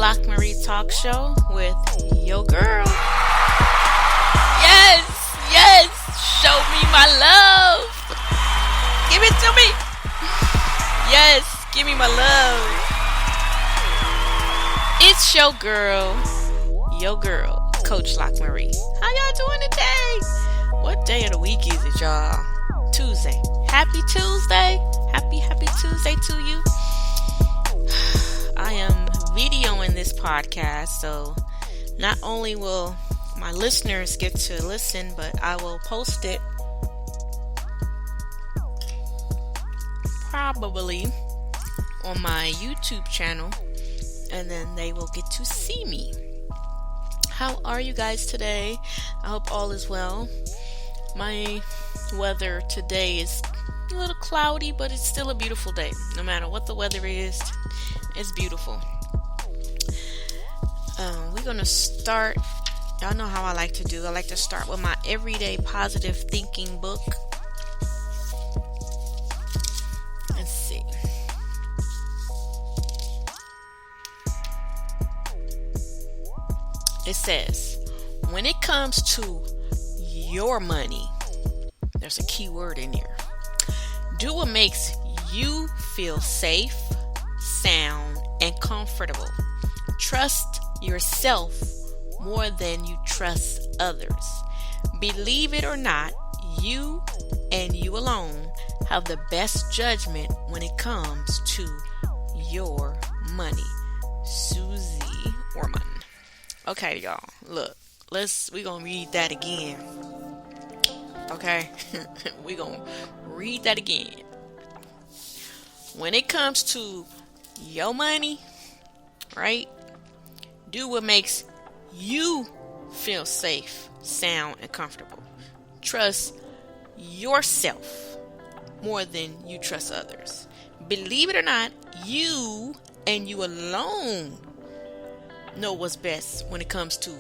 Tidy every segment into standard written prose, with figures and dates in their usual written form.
LockMarie talk show with your girl. Yes, show me my love. Give it to me. Yes, give me my love. It's your girl, Coach LockMarie. How y'all doing today? What day of the week is it, y'all? Tuesday. Happy Tuesday. Happy Tuesday to you. I am videoing this podcast, so not only will my listeners get to listen, but I will post it probably on my YouTube channel, and then they will get to see me. How are you guys today? I hope all is well. My weather today is a little cloudy, but it's still a beautiful day. No matter what the weather is, it's beautiful. We're going to start. Y'all know how I like to do. I like to start with my everyday positive thinking book. Let's see. It says, when it comes to your money, there's a key word in there. Do what makes you feel safe, sound, and comfortable. Trust yourself more than you trust others. Believe it or not, you and you alone have the best judgment when it comes to your money. Susie Orman. Okay, y'all, look, we're gonna read that again. Okay, we're gonna read that again. When it comes to your money, right? Do what makes you feel safe, sound, and comfortable. Trust yourself more than you trust others. Believe it or not, you and you alone know what's best when it comes to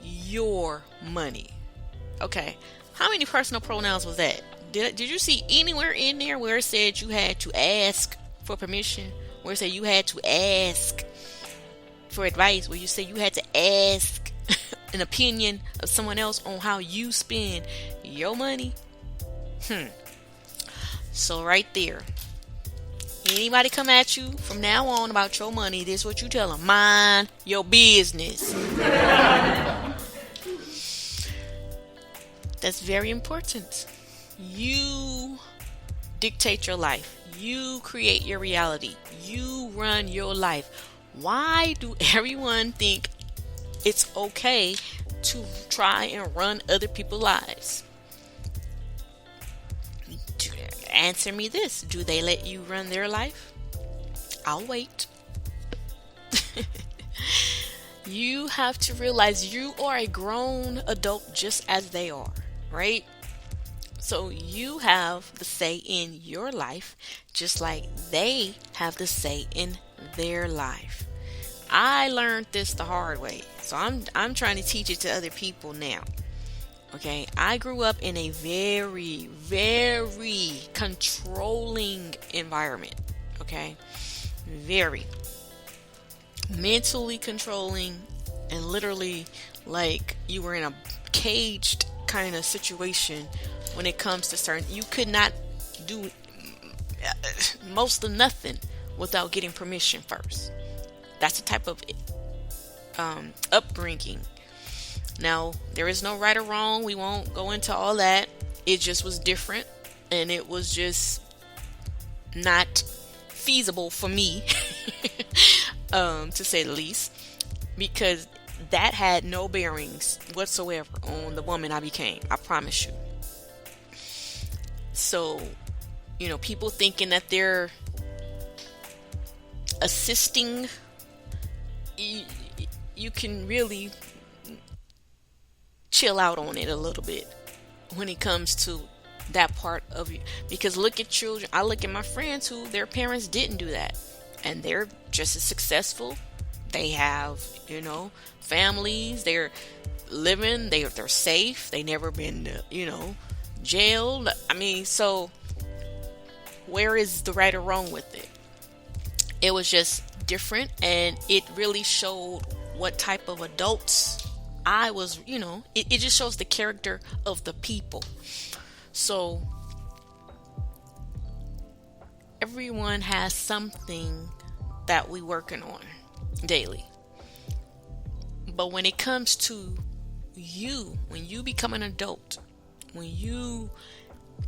your money. Okay, how many personal pronouns was that? Did you see anywhere in there where it said you had to ask for permission? Where it said you had to ask for advice? Where you say you had to ask an opinion of someone else on how you spend your money? So right there, anybody come at you from now on about your money, this is what you tell them: mind your business. That's very important. You dictate your life. You create your reality. You run your life. Why do everyone think it's okay to try and run other people's lives? Answer me this. Do they let you run their life? I'll wait. You have to realize you are a grown adult just as they are, right? So you have the say in your life just like they have the say in their life. I learned this the hard way, so I'm trying to teach it to other people now. Okay, I grew up in a very, very controlling environment. Okay, very mentally controlling, and literally like you were in a caged kind of situation when it comes to certain. You could not do most of nothing without getting permission first. That's the type of upbringing. Now, there is no right or wrong. We won't go into all that. It just was different, and it was just not feasible for me, to say the least, because that had no bearings whatsoever on the woman I became. I promise you. So, people thinking that they're assisting, you can really chill out on it a little bit when it comes to that part of you. Because look at children. I look at my friends who their parents didn't do that, and they're just as successful. They have, families. They're living. They're safe. They never been, jailed. I mean, so where is the right or wrong with it? It was just different, and it really showed what type of adults I was. It just shows the character of the people. So everyone has something that we working on daily. But when it comes to you, when you become an adult, when you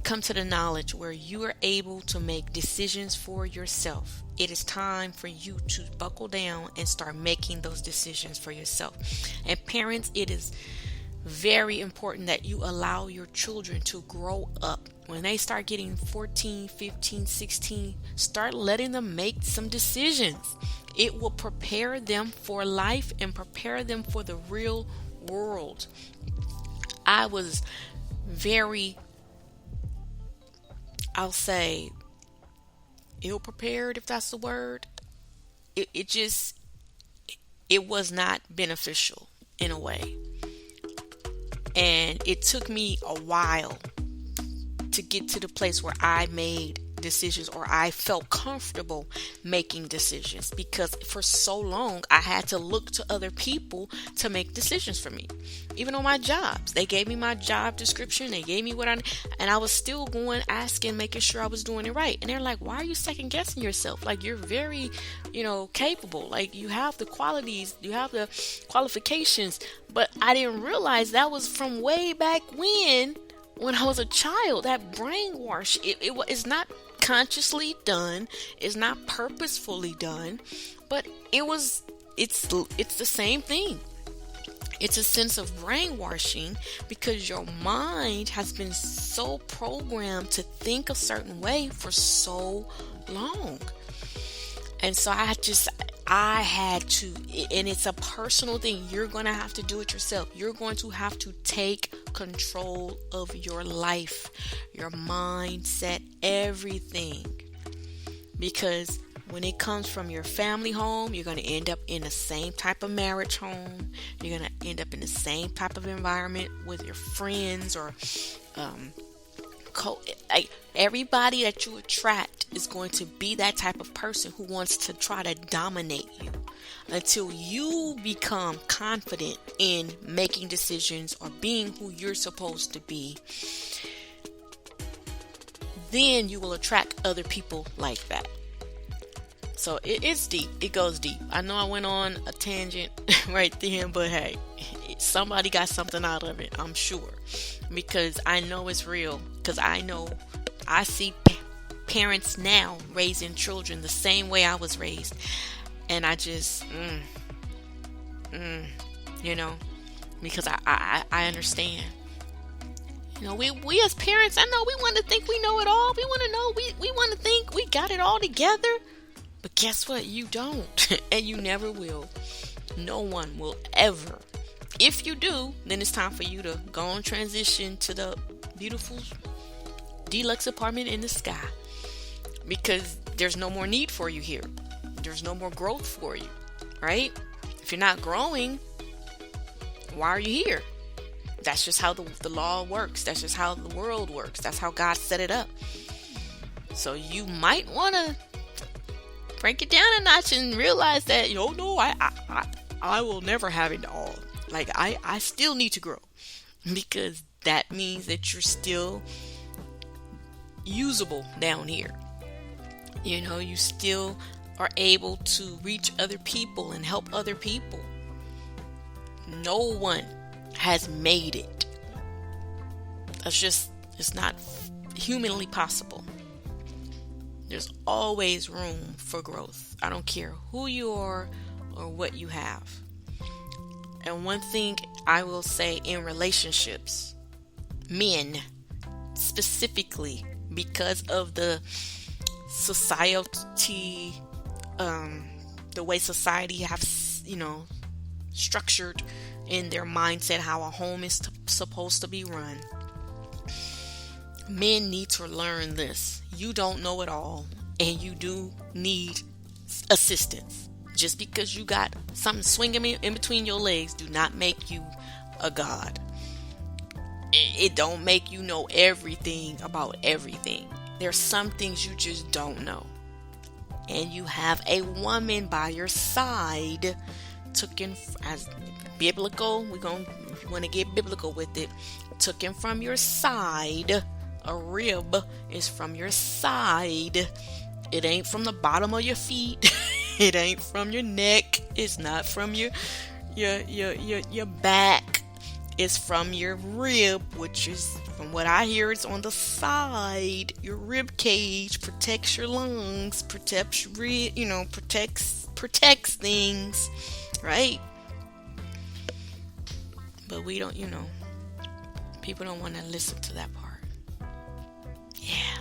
come to the knowledge where you are able to make decisions for yourself, it is time for you to buckle down and start making those decisions for yourself. And parents, it is very important that you allow your children to grow up. When they start getting 14, 15, 16, start letting them make some decisions. It will prepare them for life and prepare them for the real world. I was very, I'll say, ill prepared, if that's the word. It was not beneficial in a way. And it took me a while to get to the place where I made decisions, or I felt comfortable making decisions, because for so long I had to look to other people to make decisions for me. Even on my jobs, they gave me my job description, they gave me and I was still going, asking, making sure I was doing it right. And they're like, why are you second guessing yourself? Like, you're very, capable. Like, you have the qualities, you have the qualifications. But I didn't realize that was from way back when I was a child. That brainwash, it's not consciously done, it's not purposefully done, but it's the same thing. It's a sense of brainwashing, because your mind has been so programmed to think a certain way for so long. And so I had to, and it's a personal thing. You're going to have to do it yourself. You're going to have to take control of your life, your mindset, everything. Because when it comes from your family home, you're going to end up in the same type of marriage home. You're going to end up in the same type of environment with your friends, or everybody that you attract is going to be that type of person who wants to try to dominate you, until you become confident in making decisions or being who you're supposed to be. Then you will attract other people like that. So it's deep. It goes deep. I know I went on a tangent right then, but hey, somebody got something out of it, I'm sure. Because I know it's real. Because I see parents now raising children the same way I was raised. And I just, because I understand. We as parents, I know we want to think we know it all. We want to know, we want to think we got it all together. But guess what? You don't. And you never will. No one will ever. If you do, then it's time for you to go and transition to the beautiful deluxe apartment in the sky. Because there's no more need for you here. There's no more growth for you. Right? If you're not growing, why are you here? That's just how the law works. That's just how the world works. That's how God set it up. So you might want to break it down a notch and realize that, no, I will never have it all. Like, I still need to grow, because that means that you're still usable down here. You still are able to reach other people and help other people. No one has made it. It's not humanly possible. There's always room for growth. I don't care who you are or what you have. And one thing I will say in relationships, men specifically, because of the society, the way society has, structured in their mindset how a home is supposed to be run. Men need to learn this. You don't know it all, and you do need assistance. Just because you got something swinging in between your legs do not make you a god. It don't make you know everything about everything. There's some things you just don't know. and you have a woman by your side, taken as biblical, if you want to get biblical with it, taken from your side. A rib is from your side. It ain't from the bottom of your feet. It ain't from your neck. It's not from your back. It's from your rib, which is, from what I hear, it's on the side. Your rib cage protects your lungs, protects protects things, right? But we don't, people don't want to listen to that part. Yeah.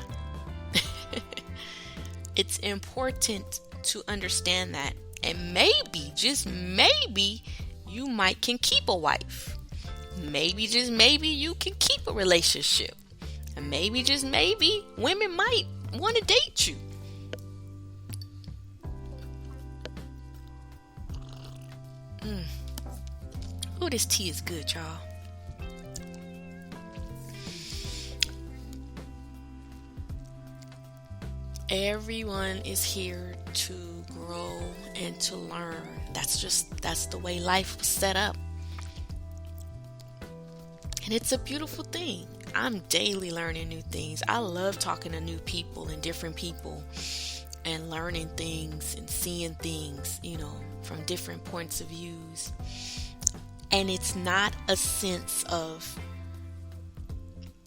It's important to understand that, and maybe, just maybe, you can keep a wife. Maybe, just maybe, you can keep a relationship. And maybe, just maybe, women might want to date you. Ooh, this tea is good, y'all. Everyone is here to grow and to learn. That's the way life was set up. And it's a beautiful thing. I'm daily learning new things. I love talking to new people and different people and learning things and seeing things, from different points of views. And it's not a sense of,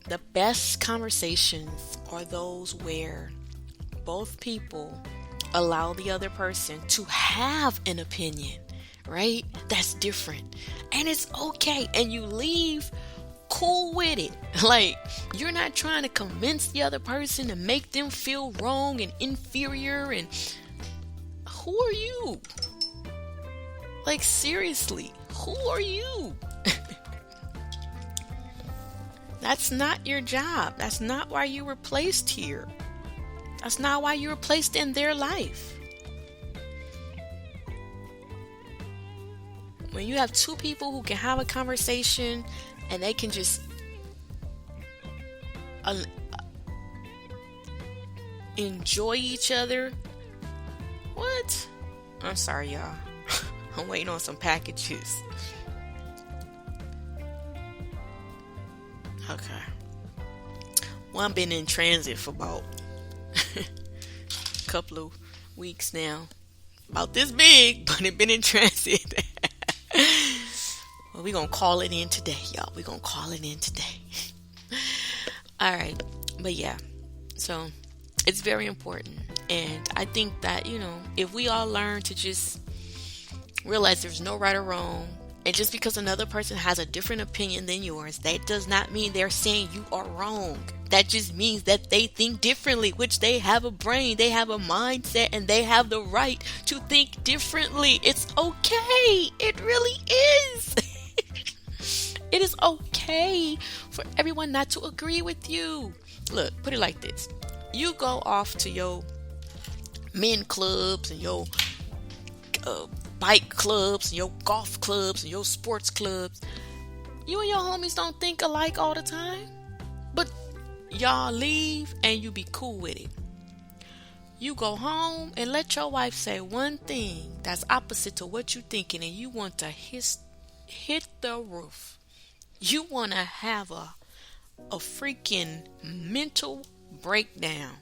the best conversations are those where both people allow the other person to have an opinion, right? That's different. And it's okay. And you leave cool with it. Like, you're not trying to convince the other person to make them feel wrong and inferior. And who are you? Like, seriously, who are you? That's not your job. That's not why you were placed here. That's not why you were placed in their life. When you have two people who can have a conversation and they can just enjoy each other. What? I'm sorry, y'all. I'm waiting on some packages. Okay. Well, I've been in transit for about a couple of weeks now. About this big, but it been in transit. Well, we're going to call it in today, y'all. We're going to call it in today. All right. But yeah. So, it's very important. And I think that, if we all learn to just realize there's no right or wrong, and just because another person has a different opinion than yours, that does not mean they're saying you are wrong. That just means that they think differently, which they have a brain, they have a mindset, and they have the right to think differently. It's okay. It really is. It is okay for everyone not to agree with you. Look, put it like this. You go off to your men clubs and your bike clubs and your golf clubs and your sports clubs. You and your homies don't think alike all the time, but y'all leave and you be cool with it. You go home and let your wife say one thing that's opposite to what you're thinking, and you want to hit the roof. You want to have a freaking mental breakdown.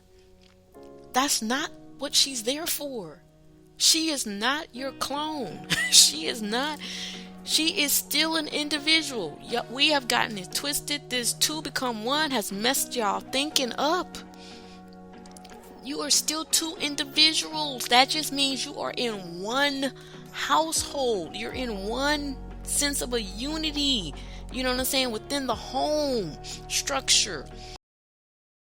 That's not what she's there for. She is not your clone. She is not. She is still an individual. We have gotten it twisted. This two become one has messed y'all thinking up. You are still two individuals. That just means you are in one household. You're in one sense of a unity. You know what I'm saying? Within the home structure.